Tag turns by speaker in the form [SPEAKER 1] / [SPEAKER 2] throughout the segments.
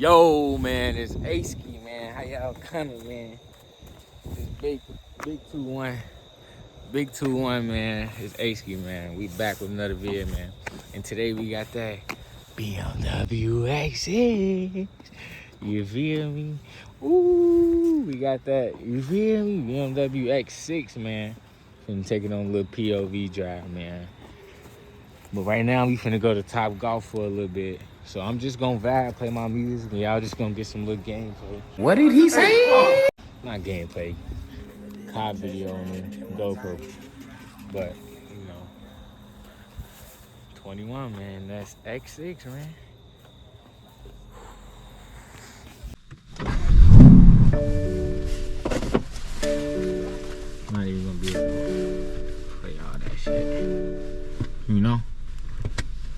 [SPEAKER 1] Yo, man, it's A-Ski, man. How y'all coming, man? It's big 2-1. Big 2-1, man. It's A-Ski, man. We back with another video, man. And today we got that BMW X6. You feel me? Ooh, we got that. You feel me? BMW X6, man. Finna take it on a little POV drive, man. But right now, we finna go to Top Golf for a little bit. So I'm just gonna vibe, play my music, and y'all just gonna get some little gameplay. What did he say? Not gameplay. COD video on the GoPro. But, you know, 21, man. That's X6, man. Not even gonna be able to play all that shit. You know?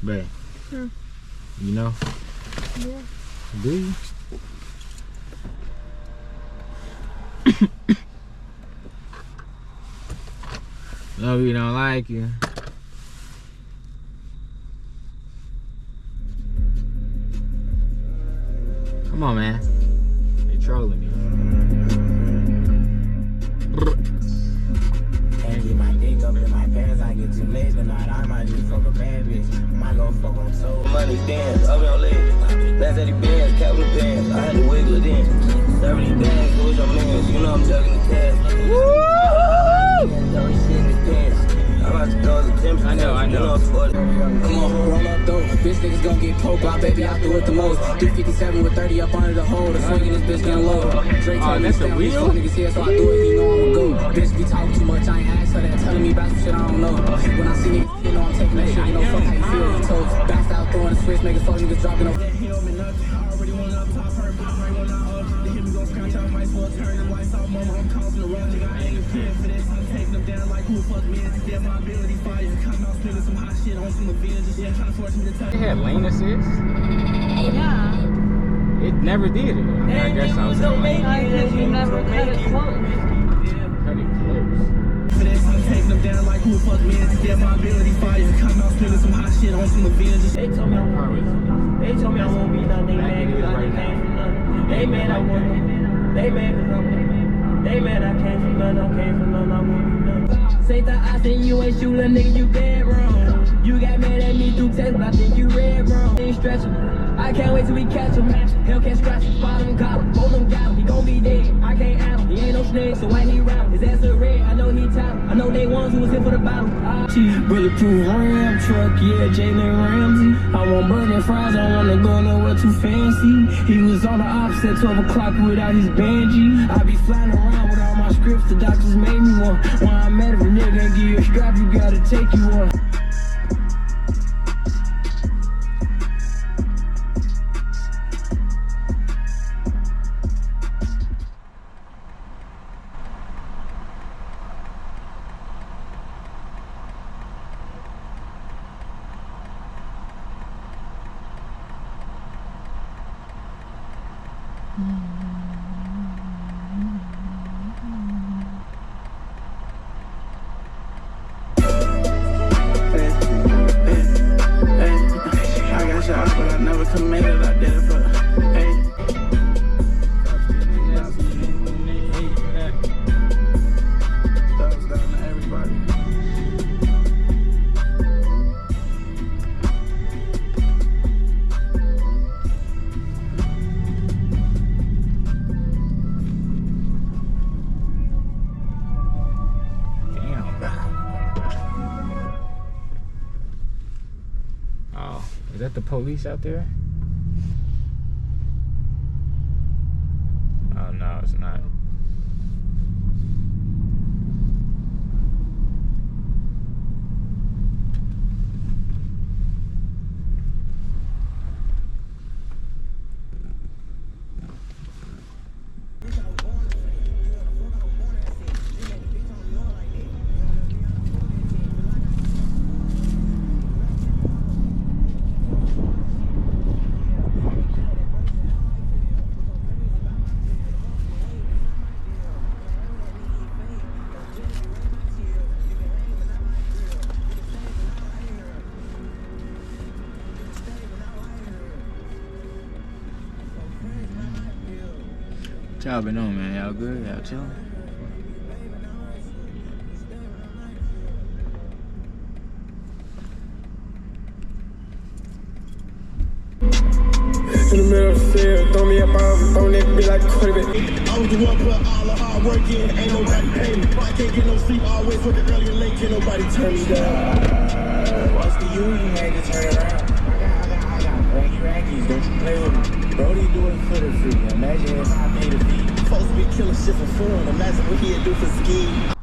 [SPEAKER 1] Babe. You know?
[SPEAKER 2] Yeah.
[SPEAKER 1] Do you? No, we don't like you. Come on, man. They trolling me.
[SPEAKER 3] Can't get my dick up in my pants. I get too late tonight. I might just fuck a bad bitch. I might go fuck on soul. Money dance, up your legs. That's at the bands, capital pants. I had to wiggle it in. 70 bags, who's your mans? You know I'm jugging the cash. Woo! I know. Come on, roll up though. Bitch niggas gon' get poked. My baby, I do it the most. 357 with 30 up under the hole. The swinging this bitch getting low.
[SPEAKER 1] Oh, that's a wheel?
[SPEAKER 3] Niggas here, so I do it. You know I'm a go. Bitch be talking too much. I ain't asked her that. Telling me about some shit I don't know. When I see niggas, you know I'm taking that shit. You know fuck how you feel. You told. Backed out throwing the switch, making fuck niggas dropping up. He don't mean nothing. I already went up top her. Pop right when I up. The hit me gon' scratch out my full turn. And lights out, mama. I'm causing the run. Nigga, I ain't even paying for this. I'm taking them down like who fuck me. It's get my ability fire. Come out spilling some hot shit on some Avengers. Yeah, trying to force me to touch.
[SPEAKER 1] It had lane assist?
[SPEAKER 2] Yeah.
[SPEAKER 1] It never did it. I guess I was saying.
[SPEAKER 2] Because you never cut it close.
[SPEAKER 1] Cut it close.
[SPEAKER 3] For this, I'm taking them down like who fuck me. It's get my ability fire. Come out spilling some hot shit on some Avengers. They told me I won't be nothing. They mad cause I came from nothing. They mad I won't. They mad cause I'm mad. They mad I came from nothing. I came from nothing. I won't be nothing. Say that I think you ain't shooting, nigga, you dead wrong. You got mad at me through text, but I think you read wrong. Ain't stretching. I can't wait till we catch him. Hell can't scratch him, spot him, got him. Both them got him, he gon' be dead. I can't out him, he ain't no snake, so why he round? His ass look red, I know he talented. I know they ones who was here for the battle. Bulletproof Ram truck, yeah, Jalen Ramsey. I want burger fries, I wanna go nowhere too fancy. He was on the opposite 12 o'clock without his Benji. I be flying around with all my scripts, the doctors made me one. When I met him, nigga, give you a strap, you gotta take you one.
[SPEAKER 1] Is that the police out there? Oh, no, it's not. What y'all been on, man? Y'all good? Y'all chilling?
[SPEAKER 3] In the middle of the field, throw me a bomb, throw that bitch like a quarterback. I was the one put all the hard work in, ain't nobody pay me. I can't get no sleep, always working early and late, can't nobody turn me down. What's the you had to turn around? I got raggies, don't you play with me. Brody do it for the free, imagine if I paid a fee. Supposed to be killing shit for fun, imagine what he'd do for ski.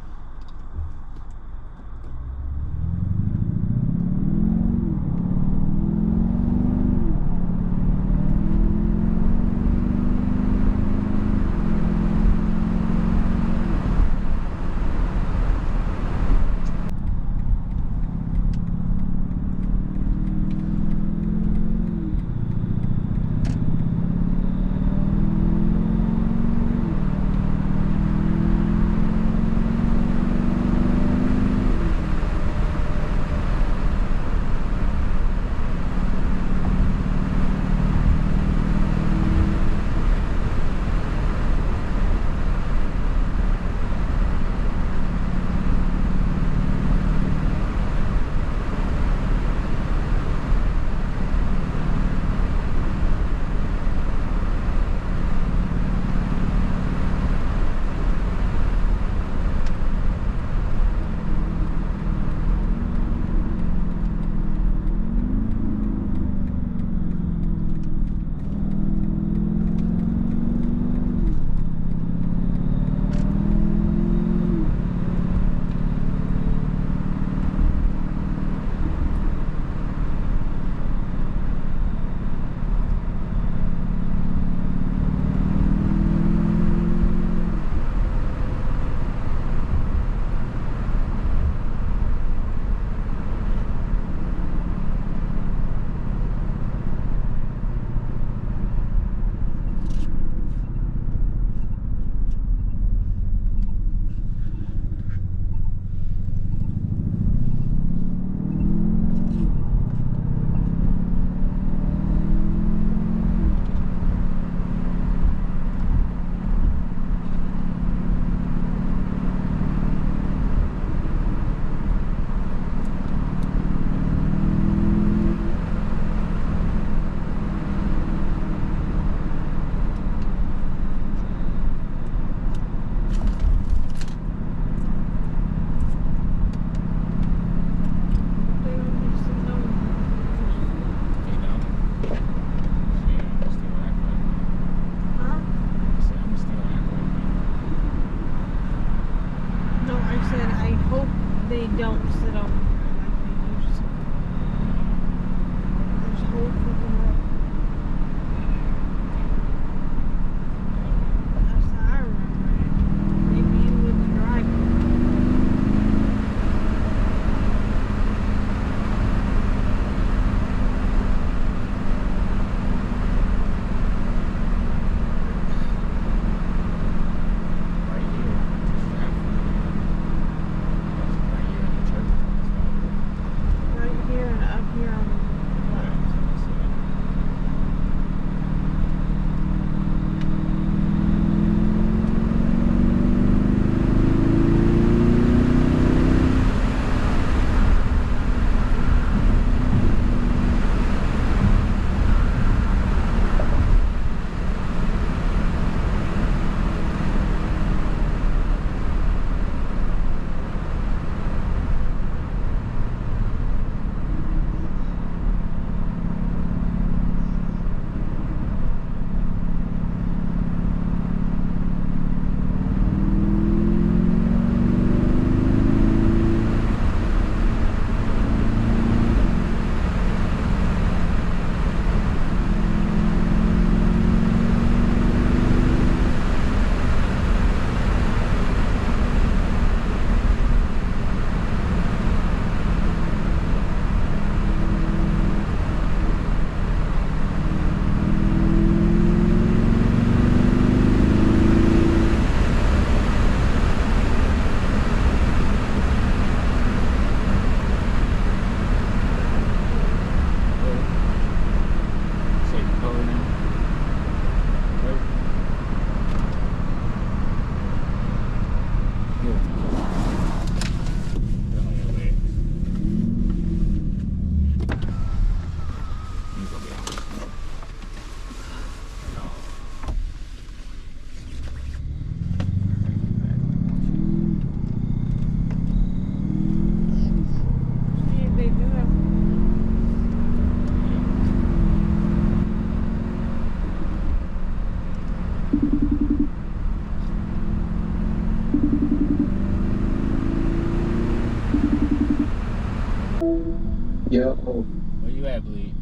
[SPEAKER 4] Yo,
[SPEAKER 1] Where you at, Bleed?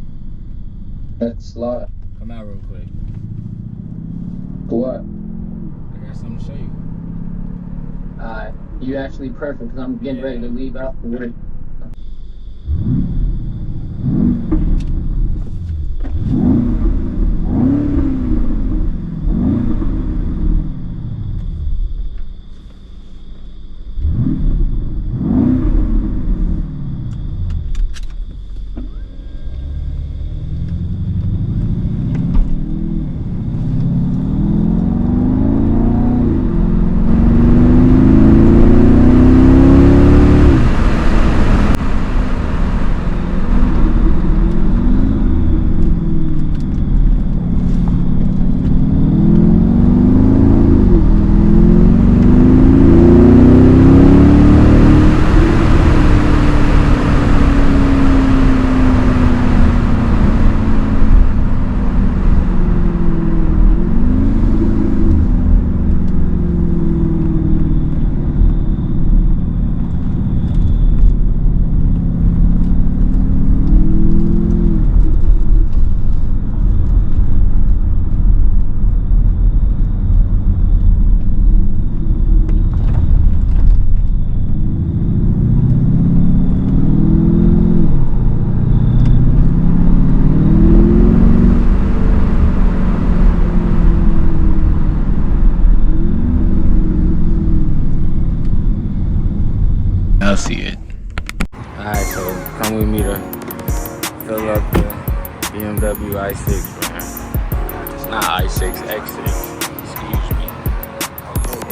[SPEAKER 4] that's a lot.
[SPEAKER 1] Come out real quick.
[SPEAKER 4] What?
[SPEAKER 1] I got something to show you.
[SPEAKER 4] You actually perfect because I'm getting ready to leave out for work.
[SPEAKER 1] I'll see it. Alright, so come with me to fill up the BMW i6, man. It's not i6, X6. Excuse me.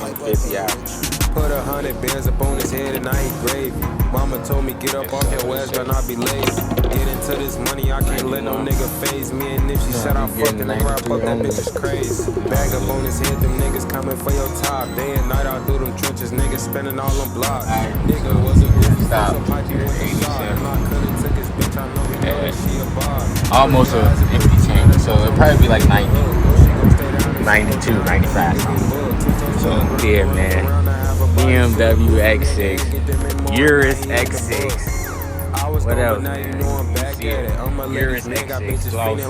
[SPEAKER 1] 150 hours.
[SPEAKER 5] Put 100 bands up on his head and I eat gravy. Mama told me get up off your ass, but not be lazy. Get into this money, I can't let no nigga phase me. And if she said I fucking her up, that bitch is crazy. Bag up on his head, them niggas coming for your top. Day and night out through them trenches, niggas spending all them blocks. Nigga was a good
[SPEAKER 1] Stop.
[SPEAKER 5] so pipe you with the shot. And I could've took his bitch, I know he know that she a bar.
[SPEAKER 1] Almost an empty tank, so it'll probably be like 90, 92, 95 something. So yeah, man. BMW X6, Urus X6. What else, man? Urus X6, gloss.